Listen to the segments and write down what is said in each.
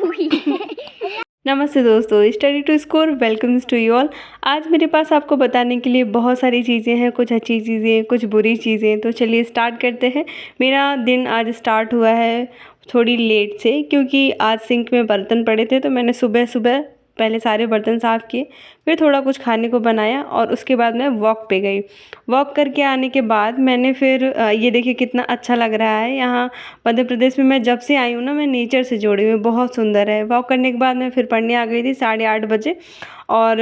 हुई है। नमस्ते दोस्तों, study to score welcomes to you all. आज मेरे पास आपको बताने के लिए बहुत सारी चीज़ें हैं, कुछ अच्छी चीज़ें, कुछ बुरी चीज़ें। तो चलिए स्टार्ट करते हैं। मेरा दिन आज स्टार्ट हुआ है थोड़ी लेट से, क्योंकि आज सिंक में बर्तन पड़े थे, तो मैंने सुबह सुबह पहले सारे बर्तन साफ़ किए, फिर थोड़ा कुछ खाने को बनाया और उसके बाद मैं वॉक पे गई। वॉक करके आने के बाद मैंने फिर ये देखिए कितना अच्छा लग रहा है यहाँ मध्य प्रदेश में। मैं जब से आई हूँ ना, मैं नेचर से जुड़ी हुई हूँ, बहुत सुंदर है। वॉक करने के बाद मैं फिर पढ़ने आ गई थी 8:30 बजे। और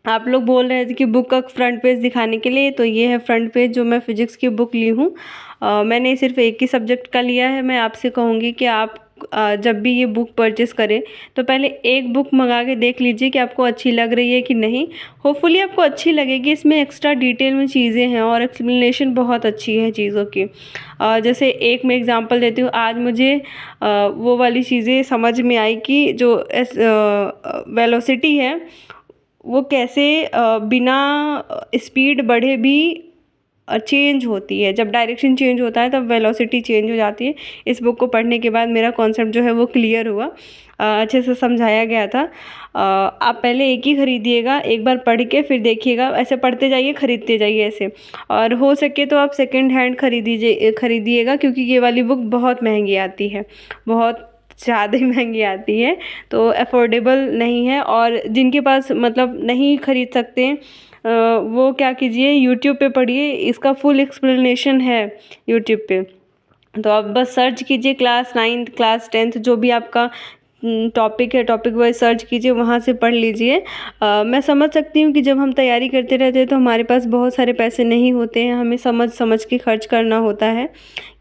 आप लोग बोल रहे थे कि बुक का फ्रंट पेज दिखाने के लिए, तो ये है फ्रंट पेज जो मैं फ़िज़िक्स की बुक ली हूँ। मैंने सिर्फ एक ही सब्जेक्ट का लिया है। मैं आपसे कहूँगी कि आप जब भी ये बुक परचेज़ करें तो पहले एक बुक मंगा के देख लीजिए कि आपको अच्छी लग रही है कि नहीं। होपफुली आपको अच्छी लगेगी। इसमें एक्स्ट्रा डिटेल में चीज़ें हैं और एक्सप्लेनेशन बहुत अच्छी है चीज़ों की। जैसे एक मैं एग्ज़ाम्पल देती हूँ। आज मुझे वो वाली चीज़ें समझ में आई कि जो वेलोसिटी है वो कैसे बिना स्पीड बढ़े भी चेंज होती है। जब डायरेक्शन चेंज होता है तब वेलोसिटी चेंज हो जाती है। इस बुक को पढ़ने के बाद मेरा कॉन्सेप्ट जो है वो क्लियर हुआ। अच्छे से समझाया गया था। आप पहले एक ही ख़रीदिएगा, एक बार पढ़ के फिर देखिएगा, ऐसे पढ़ते जाइए, ख़रीदते जाइए ऐसे। और हो सके तो आप सेकंड हैंड ख़रीदिएगा, क्योंकि ये वाली बुक बहुत महंगी आती है, बहुत ज़्यादा ही महंगी आती है, तो अफोर्डेबल नहीं है। और जिनके पास मतलब नहीं ख़रीद सकते हैं, वो क्या कीजिए, यूट्यूब पे पढ़िए, इसका फुल एक्सप्लेनेशन है यूट्यूब पे। तो आप बस सर्च कीजिए क्लास 9th क्लास 10th जो भी आपका टॉपिक है, टॉपिक वाइज सर्च कीजिए, वहाँ से पढ़ लीजिए। मैं समझ सकती हूँ कि जब हम तैयारी करते रहते हैं तो हमारे पास बहुत सारे पैसे नहीं होते हैं। हमें समझ समझ के खर्च करना होता है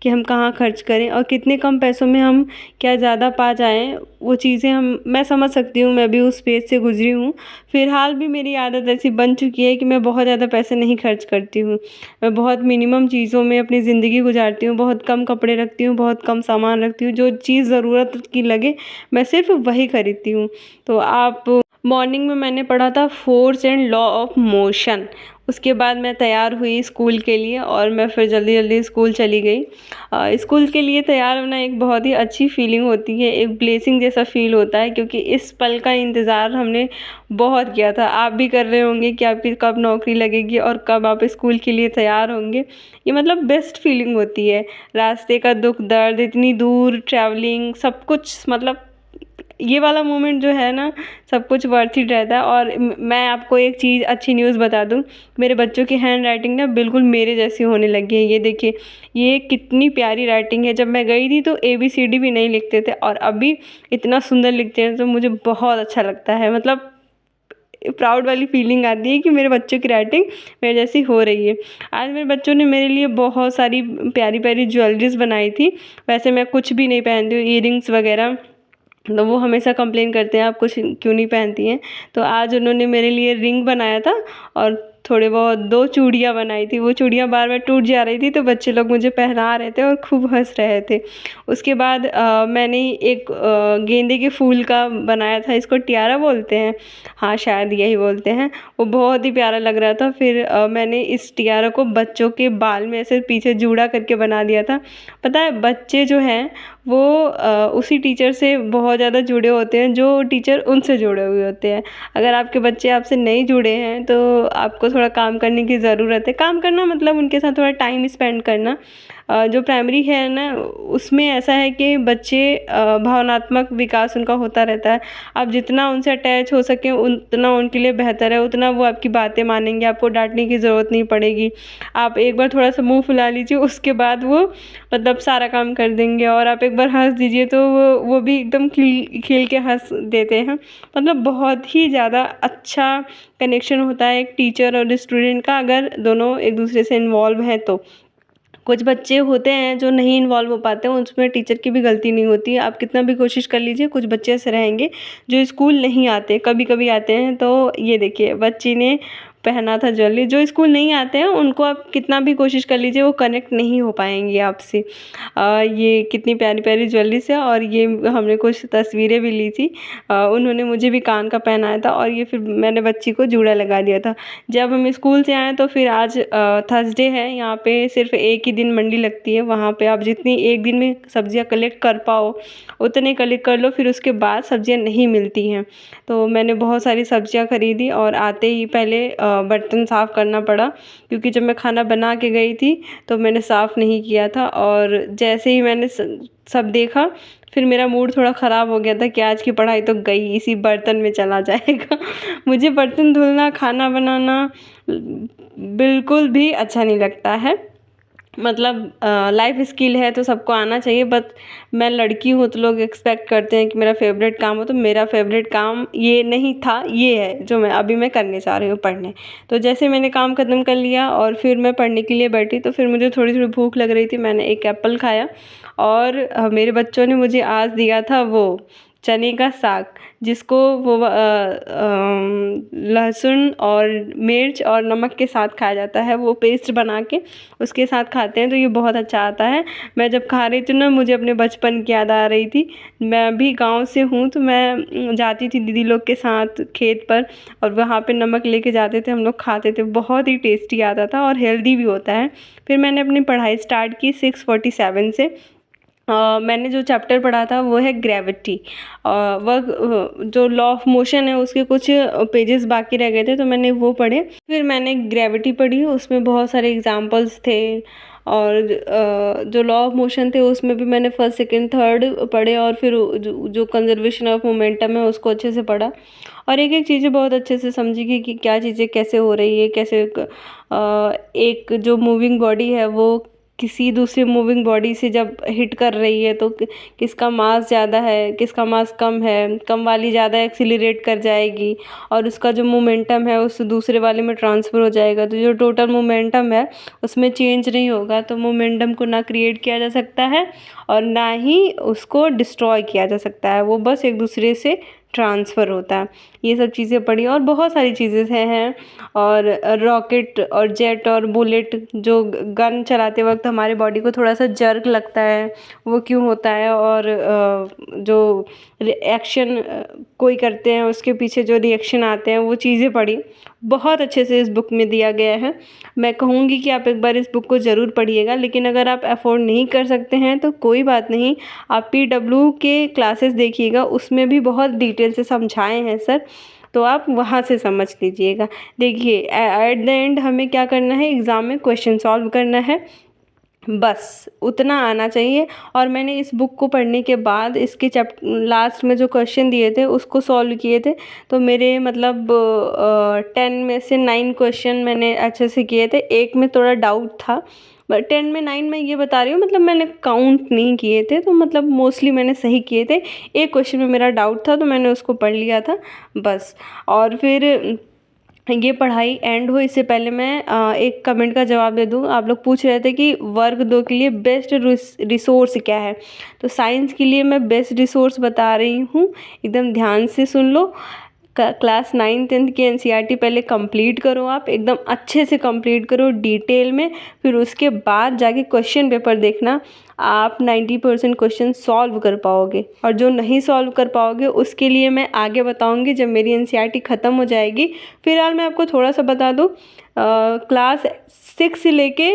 कि हम कहाँ खर्च करें और कितने कम पैसों में हम क्या ज़्यादा पा जाएँ, वो चीज़ें मैं समझ सकती हूँ। मैं भी उस फेज़ से गुज़री हूँ। फ़िलहाल भी मेरी आदत ऐसी बन चुकी है कि मैं बहुत ज़्यादा पैसे नहीं खर्च करती हूँ। मैं बहुत मिनिमम चीज़ों में अपनी ज़िंदगी गुजारती हूँ। बहुत कम कपड़े रखती हूँ, बहुत कम सामान रखती हूँ। जो चीज़ ज़रूरत की लगे मैं सिर्फ वही खरीदती हूँ। तो आप मॉर्निंग में मैंने पढ़ा था force and law of motion. उसके बाद मैं तैयार हुई स्कूल के लिए और मैं फिर जल्दी जल्दी स्कूल चली गई। स्कूल के लिए तैयार होना एक बहुत ही अच्छी फीलिंग होती है, एक ब्लेसिंग जैसा फील होता है, क्योंकि इस पल का इंतज़ार हमने बहुत किया था। आप भी कर रहे होंगे कि आपकी कब नौकरी लगेगी और कब आप स्कूल के लिए तैयार होंगे। ये मतलब बेस्ट फीलिंग होती है। रास्ते का दुख दर्द, इतनी दूर ट्रैवलिंग, सब कुछ, मतलब ये वाला मोमेंट जो है ना, सब कुछ वर्थ इट रहता है। और मैं आपको एक चीज़, अच्छी न्यूज़ बता दूँ, मेरे बच्चों की हैंड राइटिंग ना बिल्कुल मेरे जैसी होने लगी है। ये देखिए, ये कितनी प्यारी राइटिंग है। जब मैं गई थी तो ABCD भी नहीं लिखते थे और अभी इतना सुंदर लिखते हैं, तो मुझे बहुत अच्छा लगता है। मतलब प्राउड वाली फीलिंग आती है कि मेरे बच्चों की राइटिंग मेरे जैसी हो रही है। आज मेरे बच्चों ने मेरे लिए बहुत सारी प्यारी प्यारी ज्वेलरीज बनाई थी। वैसे मैं कुछ भी नहीं पहनती हूँ, ईयरिंग्स वगैरह, तो वो हमेशा कंप्लेन करते हैं आप कुछ क्यों नहीं पहनती हैं। तो आज उन्होंने मेरे लिए रिंग बनाया था और थोड़े बहुत 2 चूड़ियाँ बनाई थी। वो चूड़ियाँ बार बार टूट जा रही थी, तो बच्चे लोग मुझे पहना रहे थे और खूब हंस रहे थे। उसके बाद मैंने एक गेंदे के फूल का बनाया था, इसको टियारा बोलते हैं, हाँ शायद यही बोलते हैं। वो बहुत ही प्यारा लग रहा था। फिर मैंने इस टियारा को बच्चों के बाल में ऐसे पीछे जूड़ा करके बना दिया था। पता है, बच्चे जो हैं वो उसी टीचर से बहुत ज़्यादा जुड़े होते हैं जो टीचर उनसे जुड़े हुए होते हैं। अगर आपके बच्चे आपसे नहीं जुड़े हैं तो आपको थोड़ा काम करने की ज़रूरत है। काम करना मतलब उनके साथ थोड़ा टाइम स्पेंड करना। जो प्राइमरी है ना, उसमें ऐसा है कि बच्चे भावनात्मक विकास उनका होता रहता है। आप जितना उनसे अटैच हो सकें उतना उनके लिए बेहतर है, उतना वो आपकी बातें मानेंगे, आपको डांटने की ज़रूरत नहीं पड़ेगी। आप एक बार थोड़ा सा मुंह फुला लीजिए, उसके बाद वो मतलब सारा काम कर देंगे। और आप एक बार हंस दीजिए तो वो भी एकदम खिल खिल के हंस देते हैं। मतलब बहुत ही ज़्यादा अच्छा कनेक्शन होता है एक टीचर और स्टूडेंट का, अगर दोनों एक दूसरे से इन्वॉल्व हैं तो। कुछ बच्चे होते हैं जो नहीं इन्वॉल्व हो पाते हैं, उसमें टीचर की भी गलती नहीं होती है। आप कितना भी कोशिश कर लीजिए, कुछ बच्चे ऐसे रहेंगे जो स्कूल नहीं आते, कभी कभी आते हैं। तो ये देखिए, बच्ची ने पहना था ज्वेलरी। जो स्कूल नहीं आते हैं उनको आप कितना भी कोशिश कर लीजिए वो कनेक्ट नहीं हो पाएंगे आपसे। ये कितनी प्यारी प्यारी ज्वेलरीज है और ये हमने कुछ तस्वीरें भी ली थी। उन्होंने मुझे भी कान का पहनाया था और ये फिर मैंने बच्ची को जूड़ा लगा दिया था। जब हम स्कूल से आए तो फिर आज थर्सडे है, यहाँ पे सिर्फ एक ही दिन मंडी लगती है। वहाँ पे आप जितनी एक दिन में सब्जियाँ कलेक्ट कर पाओ उतने कलेक्ट कर लो, फिर उसके बाद सब्जियाँ नहीं मिलती हैं। तो मैंने बहुत सारी सब्जियाँ खरीदी और आते ही पहले बर्तन साफ़ करना पड़ा, क्योंकि जब मैं खाना बना के गई थी तो मैंने साफ़ नहीं किया था। और जैसे ही मैंने सब देखा फिर मेरा मूड थोड़ा ख़राब हो गया था कि आज की पढ़ाई तो गई, इसी बर्तन में चला जाएगा। मुझे बर्तन धुलना, खाना बनाना बिल्कुल भी अच्छा नहीं लगता है। मतलब लाइफ स्किल है तो सबको आना चाहिए, बट मैं लड़की हूँ तो लोग एक्सपेक्ट करते हैं कि मेरा फेवरेट काम हो। तो मेरा फेवरेट काम ये नहीं था, ये है जो मैं करने जा रही हूँ, पढ़ने। तो जैसे मैंने काम ख़त्म कर लिया और फिर मैं पढ़ने के लिए बैठी तो फिर मुझे थोड़ी थोड़ी भूख लग रही थी। मैंने एक एप्पल खाया और मेरे बच्चों ने मुझे आज दिया था वो चने का साग, जिसको वो लहसुन और मिर्च और नमक के साथ खाया जाता है। वो पेस्ट बना के उसके साथ खाते हैं तो ये बहुत अच्छा आता है। मैं जब खा रही थी ना मुझे अपने बचपन की याद आ रही थी। मैं भी गांव से हूँ तो मैं जाती थी दीदी लोग के साथ खेत पर और वहाँ पे नमक लेके जाते थे, हम लोग खाते थे, बहुत ही टेस्टी आता था और हेल्दी भी होता है। फिर मैंने अपनी पढ़ाई स्टार्ट की 6:47 से। मैंने जो चैप्टर पढ़ा था वो है ग्रेविटी। वह जो लॉ ऑफ मोशन है उसके कुछ पेजेस बाकी रह गए थे तो मैंने वो पढ़े। फिर मैंने ग्रेविटी पढ़ी, उसमें बहुत सारे एग्जांपल्स थे और जो लॉ ऑफ मोशन थे उसमें भी मैंने फर्स्ट सेकंड थर्ड पढ़े और फिर जो कंजर्वेशन ऑफ मोमेंटम है उसको अच्छे से पढ़ा और एक एक चीज़ें बहुत अच्छे से समझी कि क्या चीज़ें कैसे हो रही है, कैसे एक जो मूविंग बॉडी है वो किसी दूसरी मूविंग बॉडी से जब हिट कर रही है तो किसका मास ज़्यादा है, किसका मास कम है, कम वाली ज़्यादा एक्सीलरेट कर जाएगी और उसका जो मोमेंटम है उस दूसरे वाले में ट्रांसफ़र हो जाएगा। तो जो टोटल मोमेंटम है उसमें चेंज नहीं होगा। तो मोमेंटम को ना क्रिएट किया जा सकता है और ना ही उसको डिस्ट्रॉय किया जा सकता है, वो बस एक दूसरे से ट्रांसफ़र होता है। ये सब चीज़ें पढ़ी और बहुत सारी चीज़ें हैं और रॉकेट और जेट और बुलेट, जो गन चलाते वक्त हमारे बॉडी को थोड़ा सा जर्क लगता है वो क्यों होता है और जो रिएक्शन कोई करते हैं उसके पीछे जो रिएक्शन आते हैं वो चीज़ें पढ़ी। बहुत अच्छे से इस बुक में दिया गया है। मैं कहूँगी कि आप एक बार इस बुक को ज़रूर पढ़िएगा, लेकिन अगर आप अफोर्ड नहीं कर सकते हैं तो कोई बात नहीं, आप PW के क्लासेस देखिएगा, उसमें भी बहुत डिटेल से समझाए हैं सर, तो आप वहाँ से समझ लीजिएगा। देखिए एट द एंड हमें क्या करना है, एग्ज़ाम में क्वेश्चन सॉल्व करना है, बस उतना आना चाहिए। और मैंने इस बुक को पढ़ने के बाद इसके लास्ट में जो क्वेश्चन दिए थे उसको सॉल्व किए थे तो मेरे मतलब 10 में से 9 क्वेश्चन मैंने अच्छे से किए थे। एक में थोड़ा डाउट था, बट 10 में 9 मैं ये बता रही हूँ, मतलब मैंने काउंट नहीं किए थे तो मतलब मोस्टली मैंने सही किए थे। एक क्वेश्चन में मेरा डाउट था तो मैंने उसको पढ़ लिया था बस। और फिर ये पढ़ाई एंड हो इससे पहले मैं एक कमेंट का जवाब दे दूँ। आप लोग पूछ रहे थे कि वर्ग 2 के लिए बेस्ट रिसोर्स क्या है, तो साइंस के लिए मैं बेस्ट रिसोर्स बता रही हूँ, एकदम ध्यान से सुन लो। क्लास 9 10 की NCERT पहले कंप्लीट करो, आप एकदम अच्छे से कंप्लीट करो डिटेल में, फिर उसके बाद जाके क्वेश्चन पेपर देखना। आप 90% क्वेश्चन सॉल्व कर पाओगे और जो नहीं सॉल्व कर पाओगे उसके लिए मैं आगे बताऊंगी जब मेरी NCERT ख़त्म हो जाएगी। फिलहाल मैं आपको थोड़ा सा बता दूँ, क्लास 6 से लेके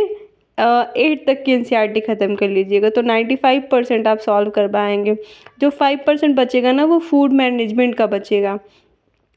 8 तक की NCERT ख़त्म कर लीजिएगा तो 95% आप सॉल्व कर पाएंगे। जो 5% बचेगा ना वो फूड मैनेजमेंट का बचेगा,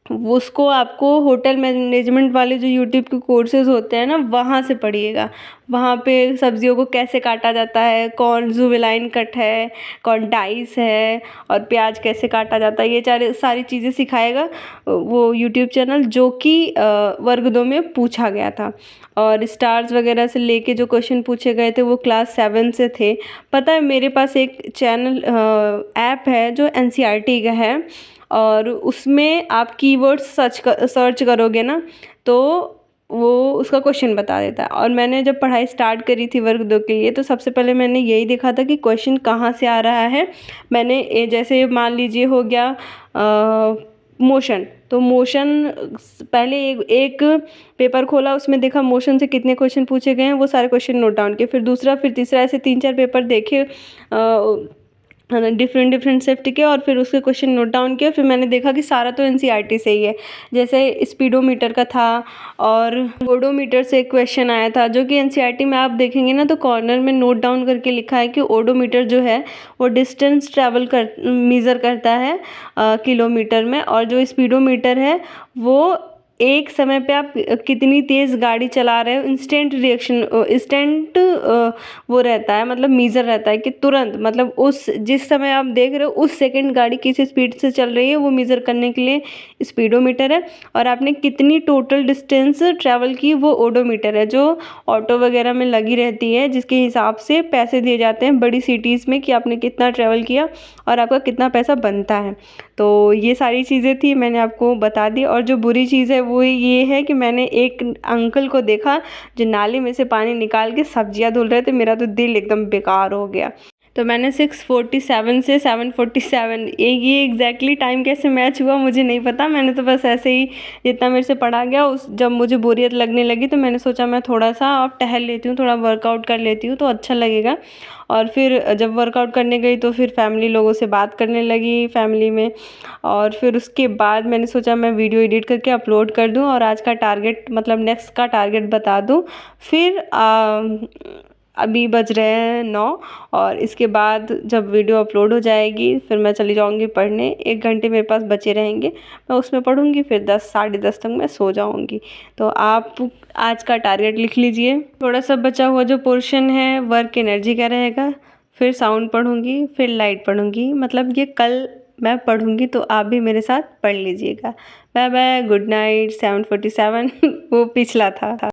उसको आपको होटल मैनेजमेंट वाले जो यूट्यूब के कोर्सेज होते हैं ना वहाँ से पढ़िएगा। वहाँ पे सब्जियों को कैसे काटा जाता है, कौन जुवेलाइन कट है, कौन डाइस है और प्याज कैसे काटा जाता है, ये सारी चीज़ें सिखाएगा वो यूट्यूब चैनल, जो कि वर्ग 2 में पूछा गया था। और स्टार्स वगैरह से लेके जो क्वेश्चन पूछे गए थे वो क्लास 7 से थे। पता है मेरे पास एक चैनल ऐप है जो NCERT का है और उसमें आप कीवर्ड्स सर्च करोगे ना तो वो उसका क्वेश्चन बता देता है। और मैंने जब पढ़ाई स्टार्ट करी थी वर्ग 2 के लिए तो सबसे पहले मैंने यही देखा था कि क्वेश्चन कहाँ से आ रहा है। मैंने जैसे मान लीजिए हो गया मोशन, तो मोशन पहले एक पेपर खोला, उसमें देखा मोशन से कितने क्वेश्चन पूछे गए हैं, वो सारे क्वेश्चन नोट डाउन किए। फिर दूसरा, फिर तीसरा, ऐसे 3-4 पेपर देखे डिफरेंट डिफरेंट शिफ्ट के, और फिर उसके क्वेश्चन नोट डाउन किए। फिर मैंने देखा कि सारा तो एनसीईआरटी से ही है। जैसे स्पीडोमीटर का था और ओडोमीटर से एक क्वेश्चन आया था, जो कि एनसीईआरटी में आप देखेंगे ना तो कॉर्नर में नोट डाउन करके लिखा है कि ओडोमीटर जो है वो डिस्टेंस ट्रैवल मेज़र करता है किलोमीटर में, और जो स्पीडोमीटर है वो एक समय पे आप कितनी तेज़ गाड़ी चला रहे हो, इंस्टेंट रिएक्शन, इंस्टेंट वो रहता है, मतलब मीज़र रहता है कि तुरंत, मतलब उस जिस समय आप देख रहे हो उस सेकंड गाड़ी किस स्पीड से चल रही है, वो मीज़र करने के लिए स्पीडोमीटर है। और आपने कितनी टोटल डिस्टेंस ट्रैवल की, वो ओडोमीटर है, जो ऑटो वगैरह में लगी रहती है, जिसके हिसाब से पैसे दिए जाते हैं बड़ी सिटीज़ में कि आपने कितना ट्रैवल किया और आपका कितना पैसा बनता है। तो ये सारी चीज़ें थी, मैंने आपको बता दी। और जो बुरी चीज़ है वो ये है कि मैंने एक अंकल को देखा जो नाली में से पानी निकाल के सब्जियां धुल रहे थे, मेरा तो दिल एकदम बेकार हो गया। तो मैंने 6:47 से 7:47, ये एग्जैक्टली टाइम कैसे मैच हुआ मुझे नहीं पता। मैंने तो बस ऐसे ही जितना मेरे से पढ़ा गया, उस जब मुझे बोरियत लगने लगी तो मैंने सोचा मैं थोड़ा सा अब टहल लेती हूँ, थोड़ा वर्कआउट कर लेती हूँ तो अच्छा लगेगा। और फिर जब वर्कआउट करने गई तो फिर फैमिली लोगों से बात करने लगी फैमिली में, और फिर उसके बाद मैंने सोचा मैं वीडियो एडिट करके अपलोड कर दूँ और आज का टारगेट, मतलब नेक्स्ट का टारगेट बता दूँ। फिर अभी बज रहे हैं 9, और इसके बाद जब वीडियो अपलोड हो जाएगी फिर मैं चली जाऊंगी पढ़ने। 1 घंटे मेरे पास बचे रहेंगे, मैं उसमें पढ़ूंगी, फिर 10 साढ़े 10 तक मैं सो जाऊंगी। तो आप आज का टारगेट लिख लीजिए। थोड़ा सा बचा हुआ जो पोर्शन है वर्क एनर्जी का रहेगा, फिर साउंड पढ़ूंगी, फिर लाइट पढ़ूंगी, मतलब ये कल मैं पढ़ूंगी, तो आप भी मेरे साथ पढ़ लीजिएगा। Bye bye, good night. 7:47 वो पिछला था।